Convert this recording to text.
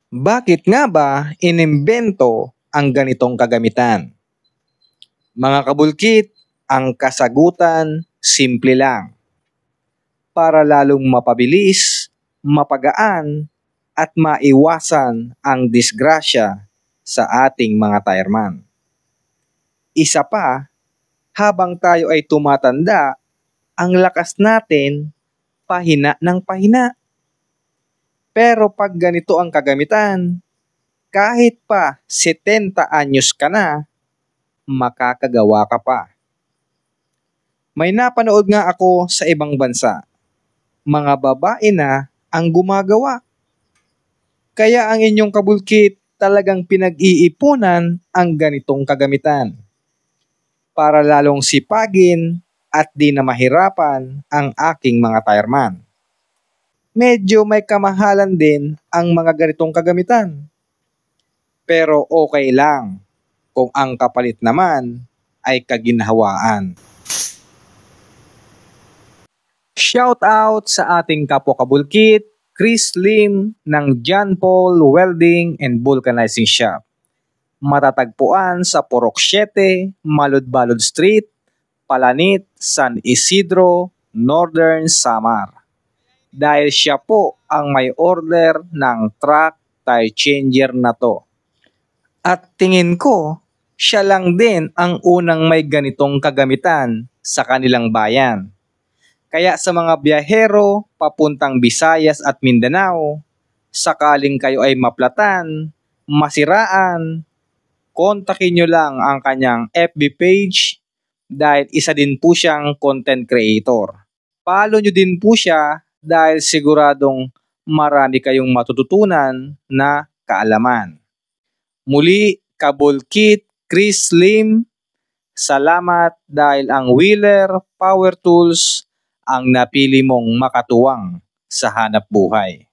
Bakit nga ba inimbento ang ganitong kagamitan? Mga kabulkit, ang kasagutan simple lang. Para lalong mapabilis, mapagaan, at maiwasan ang disgrasya sa ating mga tireman. Isa pa, habang tayo ay tumatanda, ang lakas natin pahina ng pahina. Pero pag ganito ang kagamitan, kahit pa 70 anyos ka na, makakagawa ka pa. May napanood nga ako sa ibang bansa. Mga babae na ang gumagawa. Kaya ang inyong kabulkit talagang pinag-iipunan ang ganitong kagamitan. Para lalong sipagin at di na mahirapan ang aking mga tireman. Medyo may kamahalan din ang mga ganitong kagamitan. Pero okay lang kung ang kapalit naman ay kaginhawaan. Shout out sa ating kapwa kabulkit, Chris Lim ng John Paul Welding and Vulcanizing Shop. Matatagpuan sa Purok 7, Malud-Balud Street, Palanit, San Isidro, Northern Samar. Dahil siya po ang may order ng truck tire changer na to. At tingin ko, siya lang din ang unang may ganitong kagamitan sa kanilang bayan. Kaya sa mga biyahero papuntang Visayas at Mindanao, sakaling kayo ay maplatan, masiraan, kontakin nyo lang ang kanyang FB page dahil isa din po siyang content creator. Follow nyo din po siya dahil siguradong marami kayong matututunan na kaalaman. Muli, kabulkit, Chris Lim, salamat dahil ang Wheeler Power Tools ang napili mong makatuwang sa hanap buhay.